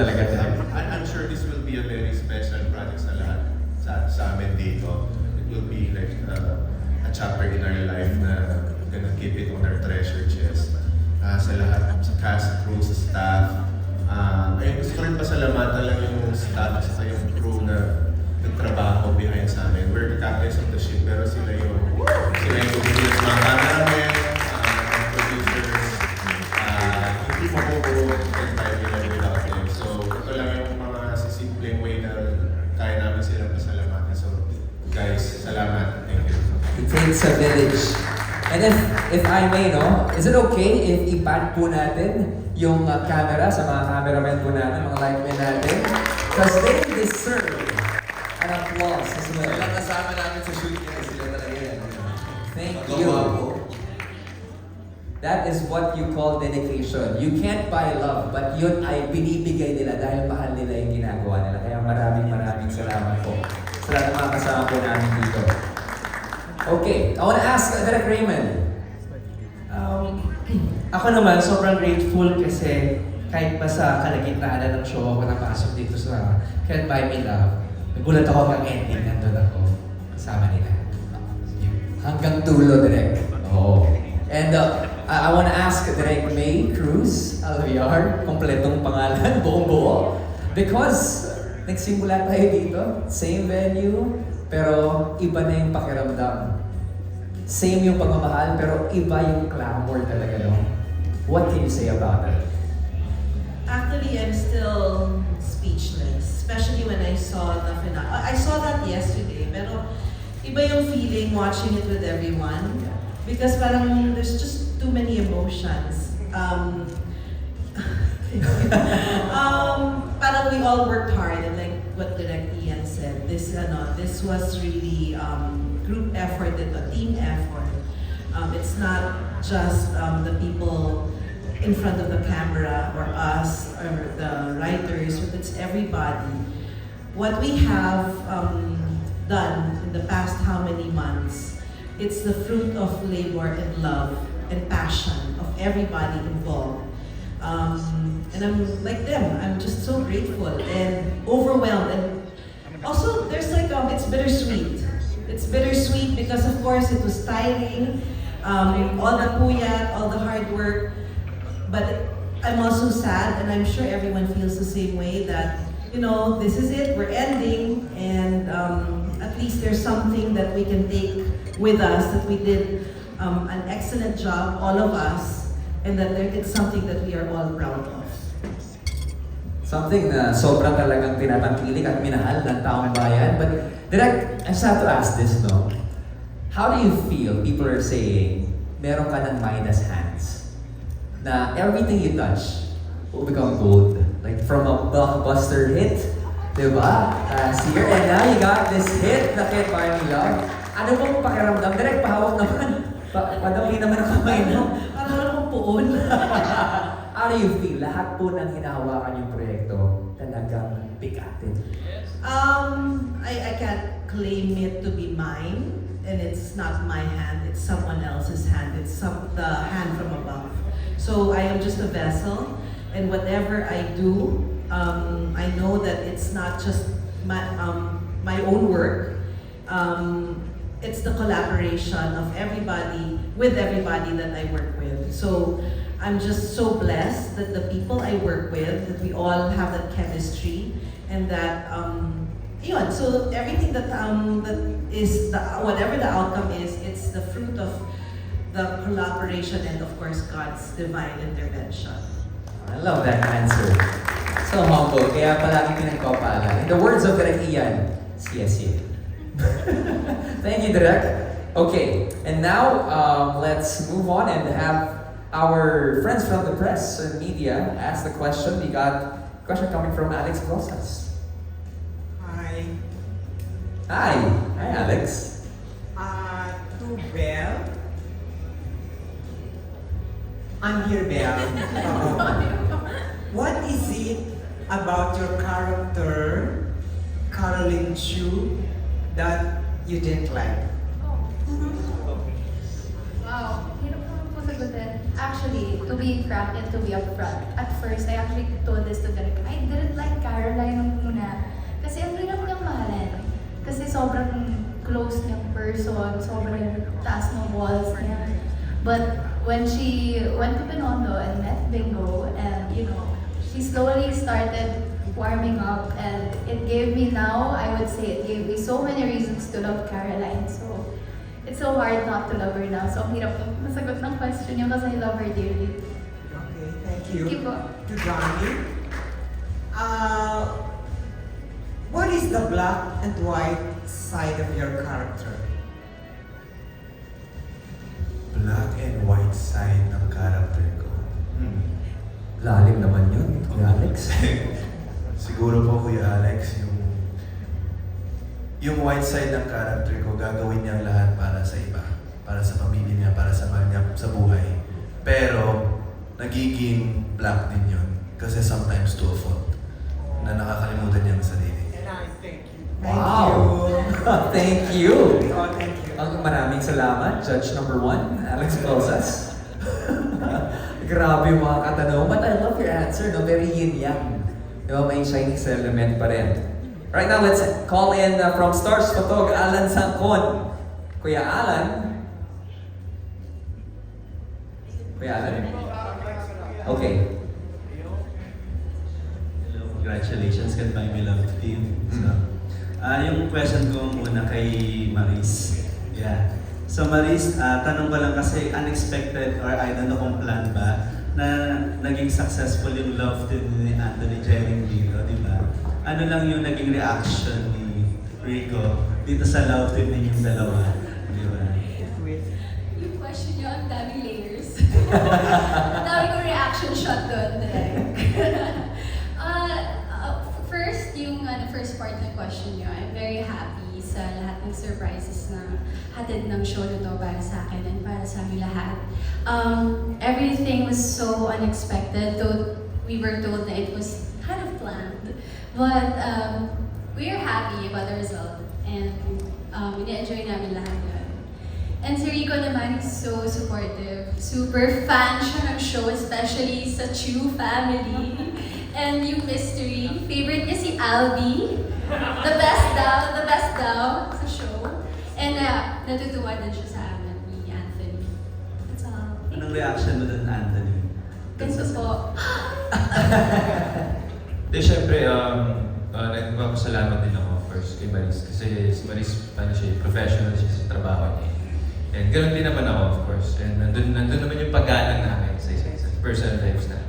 talaga tayo. I'm sure this will be a very special project sa lahat sa amin dito. It will be like a chapter in our life na we're gonna keep it on our treasure chest. Sa lahat, sa cast, crew, sa staff. Gusto ko rin pasalamatan lang yung staff sa yung crew na nagtrabaho behind sa amin. We're the captains of the ship, pero sila yung gumigilas mga cameramen, producers. Hindi mabubuo yung time nila without them. So, ito lang yung mga simpleng way na kaya namin silang pasalamatan. So, guys, salamat. Thank you. It takes a village. And if I may, no, is it okay if i-pan po natin yung camera sa mga cameramen po natin, mga lightmen natin? Because they deserve an applause as well. Walang kasama namin sa shoot niya sila talaga yan. Thank Magawa you. po. That is what you call dedication. You can't buy love, but yun ay binibigay nila dahil mahal nila yung ginagawa nila. Kaya maraming salamat po sa lahat ng mga kasama po namin dito. Okay, I want to ask Direk Raymond. Ako naman, sobrang grateful kasi kahit pa sa kalagitnaan na ng show ako napasok dito sa Can't Buy Me Love, nagulat ako hanggang ending, nandun ako kasama nila. Hanggang dulo, Direk. Oh. And I want to ask Direk May Cruz Alviar, kompletong pangalan, buong buo. Because nagsimula tayo dito, same venue, pero iba na yung pakiramdam. Same yung pagmamahal, pero iba yung clamor talaga, no? What can you say about it? Actually, I'm still speechless, especially when I saw the finale. I saw that yesterday, pero iba yung feeling watching it with everyone because parang there's just too many emotions. Parang we all worked hard, and like what Direk Ian said, this was really group effort and a team effort. It's not just the people in front of the camera or us or the writers, but it's everybody. What we have done in the past how many months, it's the fruit of labor and love and passion of everybody involved. And I'm like them, I'm just so grateful and overwhelmed. And also, there's like, it's bittersweet. It's bittersweet because of course it was tiring, all the puyat, all the hard work. But I'm also sad, and I'm sure everyone feels the same way that, you know, this is it, we're ending, and at least there's something that we can take with us, that we did an excellent job, all of us, and that it's something that we are all proud of. Something na sobrang talagang tinatangkilik at minahal ng taong bayan. But Direk, I just have to ask this, no? How do you feel people are saying, meron ka ng Midas hands? Na everything you touch will become gold. Like from a blockbuster hit, diba? Last year, and now you got this hit na Can't Buy Me Love. Ano bang pakiramdam? Direk, pahawak naman. Padami naman ang kamay, no? Parang akong puon. How do you feel? Lahat po ng hinahawakan yung proyekto talagang bigatin. I can't claim it to be mine, and it's not my hand, it's someone else's hand, it's the hand from above. So I am just a vessel, and whatever I do, I know that it's not just my own work. It's the collaboration of everybody, with everybody that I work with. So I'm just so blessed that the people I work with, that we all have that chemistry, and that yun. So everything that is whatever the outcome is, it's the fruit of the collaboration and of course God's divine intervention. I love that answer. So humble, kaya palagi pinagpapala. In the words of Direk Ian, CSC. Thank you, Direk. Okay, and now let's move on and have our friends from the press and media ask the question. We got a question coming from Alex Rosas. Hi. Hi. Hi, Alex. To Belle. I'm here, Belle. What is it about your character, Caroline Chu, that you didn't like? Wow, hirap naman po sagutin. Actually, to be frank and to be upfront, at first, I actually told this to Derek, I didn't sobrang close niyang person, sobrang taas ng walls niya. But when she went to Binondo and met Bingo, and she slowly started warming up, and it gave me now, I would say, it gave me so many reasons to love Caroline. So it's so hard not to love her now. So ang hirap masagot ng question niyo kasi I love her dearly. Okay, thank you. Thank you po. To Johnny. What is the black and white side of your character? Black and white side ng character ko. Lalim naman yun, Kuya Alex. Siguro po, Kuya Alex, yung white side ng character ko, gagawin niyang lahat para sa iba. Para sa pamilya niya, para sa mahal niya, sa buhay. Pero, nagiging black din yun. Kasi sometimes to a fault. Na nakakalimutan niya ang sarili. And I thank you. Wow! Thank you! Oh, thank you. Maraming salamat, Judge number 1, Alex Rosas. Grabe yung mga katanong. But I love your answer, no? Very yin-yang. Di ba, may shining element pa rin. Right now, let's call in from Stars Photog, Alan Sangkon. Kuya Alan? Kuya Alan? Okay. Hello, congratulations kan by my love team. So, yung question ko muna kay Maris. Yeah. So Maris, tanong ko lang kasi unexpected or I don't know kung plan ba na naging successful yung love team ni Anthony Jennings dito, di ba? Ano lang yung naging reaction ni Rico dito sa love team ninyong dalawa, di ba? Yung question niyo, ang daming layers. Ang dami kong reaction shot doon. First, yung first part ng question niyo, I'm very happy sa lahat ng surprises na hatid ng show na to para sa akin and para sa aming lahat. Everything was so unexpected, though we were told that it was kind of planned. But we are happy about the result and ini-enjoy namin lahat yun. And si Rico naman is so supportive. Super fan siya ng show, especially sa Chu family. And yung mystery, favorite niya si Albi. The best daw sa show. And natutuwa din siya sa amin ni Anthony. That's all. Anong reaction mo dun, Anthony? Ganito po. Di, syempre, nagpapasalamat din ako first kay Maris. Kasi si Maris, professional siya sa trabaho niya. And ganoon din naman ako, of course. And nandun naman yung paggalang namin sa personal lives namin.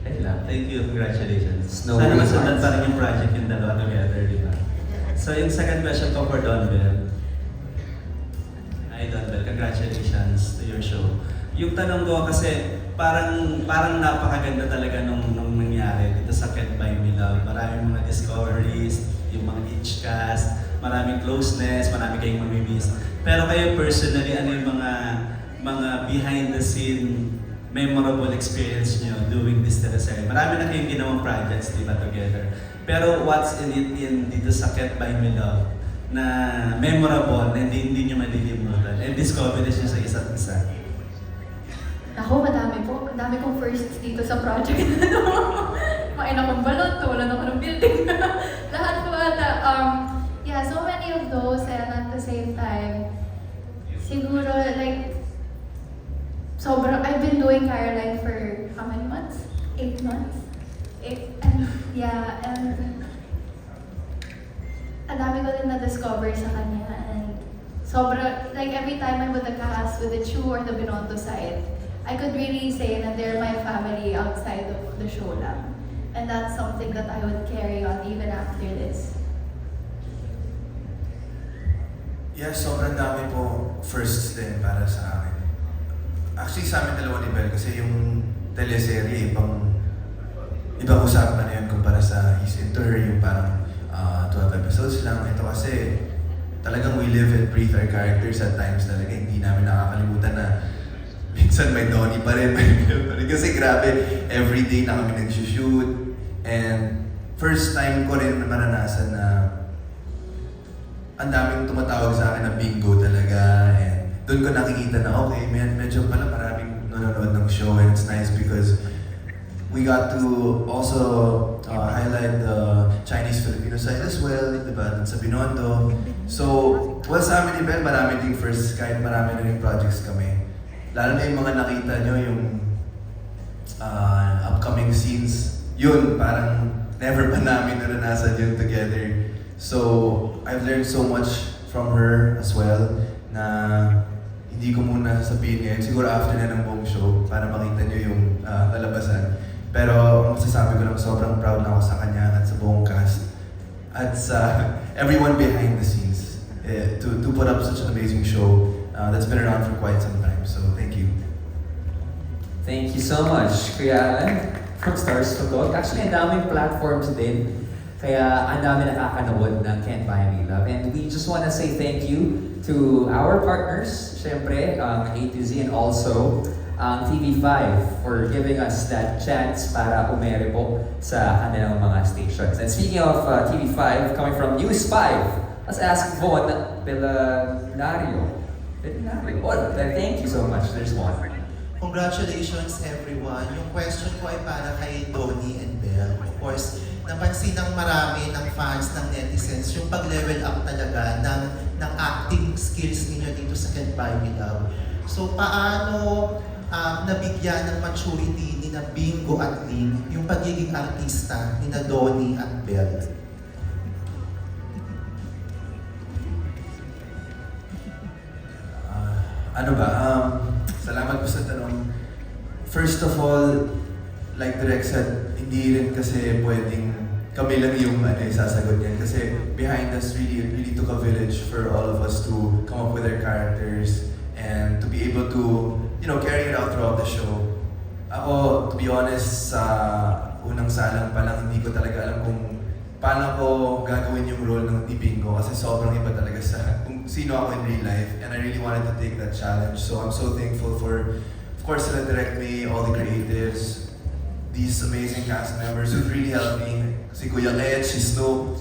Ayun lang. Thank you, congratulations. Snowy Sana masundan hearts. pa rin yung project yung dalawa together, di ba? So yung second question ko for Donbell. Hi Donbell, congratulations to your show. Yung tanong ko kasi parang napakaganda talaga nung nangyari dito sa Can't Buy Me Love. Maraming mga discoveries, yung mga each cast, maraming closeness, marami kayong mamimiss. Pero kayo personally, ano yung mga behind the scene memorable experience nyo doing this teleserye? Marami na kayong ginawang projects, di ba, together. Pero what's in it dito sa Can't Buy Me Love na memorable na hindi nyo malilimutan and discoveries nyo sa isa't isa? Ako, madami po. Madami kong firsts dito sa project. Main akong balot, tawalan ako ng building. Lahat po ata. Yeah, so many of those and at the same time, siguro like, sobrang, I've been doing Caroline for how many months? 8 months? And ang dami ko din na-discover sa kanya. And sobra, like every time I'm with the cast, with the Chu or the Binondo side, I could really say that they're my family outside of the show lang. And that's something that I would carry on even after this. Yeah, sobrang dami po firsts din para sa akin. Actually, sa amin dalawa ni Bel, kasi yung teleserye, ibang usapan na yun kumpara sa East Inter, yung parang 12 episodes lang. Ito kasi talagang we live and breathe our characters at times talaga. Hindi namin nakakalimutan na minsan may Donnie pa rin, may Bel pa rin. Kasi grabe, everyday na kami nag-shoot. And first time ko rin maranasan na ang daming tumatawag sa akin na bingo talaga. And doon ko nakikita na okay, medyo pala maraming nanonood ng show, and it's nice because we got to also highlight the Chinese-Filipino side as well. diba? Dun sa Binondo. So, well, sa amin ni Bel, marami ding first, kahit marami na rin projects kami. Lalo na yung mga nakita nyo, yung upcoming scenes. Yun, parang never pa namin naranasan yun together. So, I've learned so much from her as well na hindi ko muna sasabihin ngayon. Siguro after na ng buong show para makita nyo yung kalabasan. Pero masasabi ko lang sobrang proud na ako sa kanya at sa buong cast at sa everyone behind the scenes to put up such an amazing show that's been around for quite some time. So thank you. Thank you so much, Kuya Alan, from Stars to Gold. Actually, ang daming platforms din. Kaya ang dami nakakanood ng Can't Buy Me Love. And we just want to say thank you to our partners, syempre, A to Z, and also TV5 for giving us that chance para umere po sa kanilang mga stations. And speaking of TV5, coming from News 5, let's ask Von Pilario. Oh, thank you so much. There's one. Congratulations everyone. Yung question ko ay para kay Donnie and Belle. Of course, napansin ng marami ng fans ng netizens yung pag-level up talaga ng acting skills ninyo dito sa Can't Buy Me Love. So paano nabigyan ng maturity ni na Bingo at Lynn yung pagiging artista ni na Donnie at Belle? Salamat po sa tanong. First of all, like Direk said, hindi rin kasi pwedeng kami lang yung sasagot niyan. Kasi behind us really took a village for all of us to come up with our characters and to be able to, carry it out throughout the show. Ako, to be honest, sa unang salang pa lang, hindi ko talaga alam kung paano ko gagawin yung role ng Bingo kasi sobrang iba talaga sa kung sino ako in real life, and I really wanted to take that challenge. So I'm so thankful for, of course, sila Direct May, all the creatives, these amazing cast members who really helped me. Si Kuya Ed, si Snoop,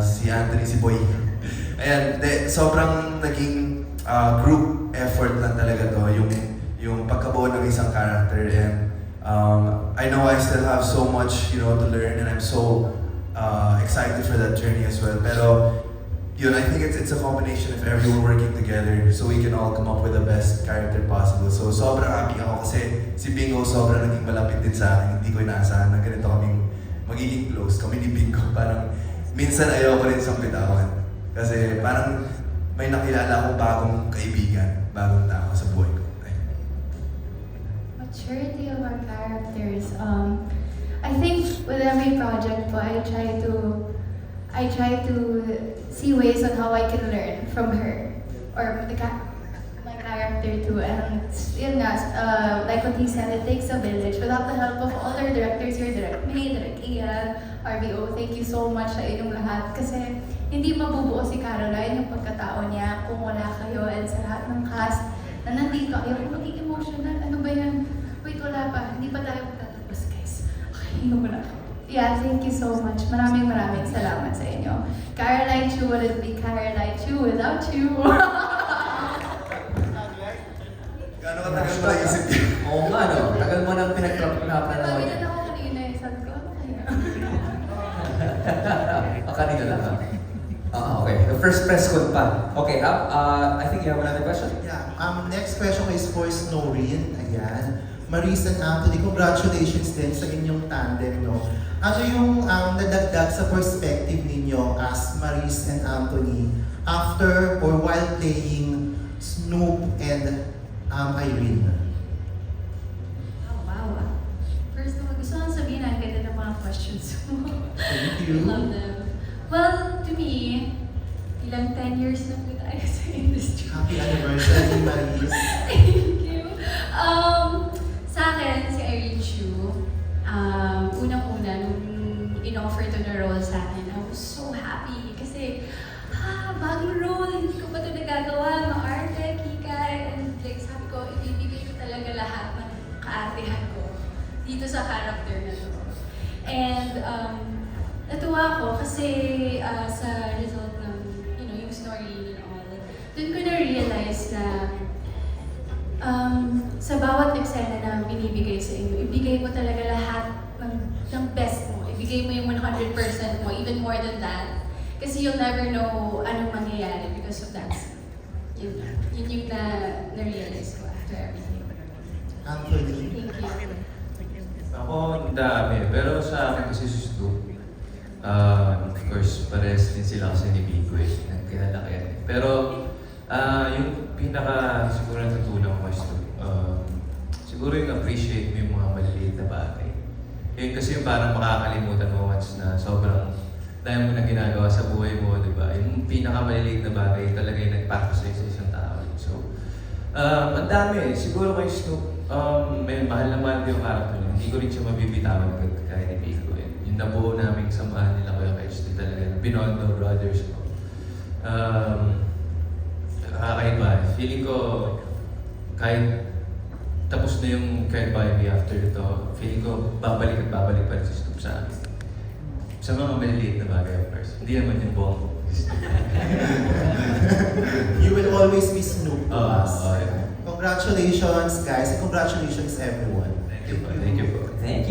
si Anthony, si Boy. Ayan, sobrang naging group effort lang talaga to, yung pagkabuo ng isang character. And I know I still have so much, to learn, and I'm so excited for that journey as well. Pero yun, I think it's a combination of everyone working together so we can all come up with the best character possible. So sobrang happy ako kasi si Bingo sobrang naging malapit din sa akin. Hindi ko inaasahan na ganito kaming magiging close. Kami ni Bingo parang minsan ayaw ko rin siyang bitawan. Kasi parang may nakilala akong bagong kaibigan, bagong tao sa buhay ko. Maturity of our characters. I think with every project po, I try to see ways on how I can learn from her or my character too. And yun nga, like what he said, it takes a village. Without the help of all our directors here, Direct May, Direct Ian, RBO, thank you so much sa inyong lahat. Kasi hindi mabubuo si Caroline yung pagkatao niya kung wala kayo, and sa lahat ng cast na nandito. Ayaw ko maging emotional. Ano ba yan? Wait, wala pa. Hindi pa tayo magtatapos, guys. Okay, hindi mo na ako. Yeah, thank you so much. Maraming salamat sa inyo. Caroline Chu wouldn't be Caroline Chu without you. Gano'n katagal mo naisip yun? Oo nga, no? Tagal mo nang pinagpapanapan Diba, ganyan ako kanina eh. Sabi ko, ano kaya? Kanina lang, ha? Okay. The first press con pa. Okay, I think you have another question? Yeah. Next question is for Snoreen. Ayan. Maris and Anthony, congratulations din sa inyong tandem, no? Ano yung nadagdag sa perspective ninyo as Maris and Anthony after or while playing Snoop and Irene? Oh, wow. First of all, gusto kong sabihin ang ganda ng mga questions mo. Thank I you. love them. Well, to me, ilang 10 years na po tayo sa industry. Happy anniversary, Maris. Thank you. Sa akin, si Irene Chu, unang-una, nung in-offer to na role sa akin, I was so happy kasi, bagong role, hindi ko pa ito nagagawa, maarte, kikay, and like, sabi ko, ibibigay ko talaga lahat ng kaartehan ko dito sa character na to. And, natuwa ako kasi sa result ng, yung story and all, dun ko na-realize na sa bawat eksena na binibigay sa inyo, ibigay mo talaga lahat ng best mo. Ibigay mo yung 100% mo, even more than that. Kasi you'll never know anong mangyayari because of that scene. Yun yung na-realize ko after everything. Anthony. Thank you. Ako, ang dami. Pero sa akin kasi si Stu, of course, pares din sila kasi ni Bigo eh. Nagkilala yan. Pero, yung pinaka siguro natutunan ko kay Stu, siguro yung appreciate mo yung mga maliliit na bagay. Yun kasi yung parang makakalimutan mo once na sobrang dahil mo na ginagawa sa buhay mo, di ba? Yung pinaka-maliliit na bagay talaga yung nagpako sa isang tao. So, ang dami. Siguro kay Stu, may mahal na mahal ko yung character niya. Hindi ko rin siya mabibitawan agad kaya ni Bigo. Yung nabuo naming samahan nila kaya kay Stu talaga. Beyond the brothers ko. Kakaiba. Feeling ko, kahit tapos na yung Can't Buy Me after ito, feeling ko babalik at babalik pa rin si Stu sa akin. Sa mga maliliit na bagay, of course. Hindi naman yung buong You will always be Snoop to us. yeah. Congratulations, guys, and congratulations, everyone. Thank you po. Thank you po. Thank you.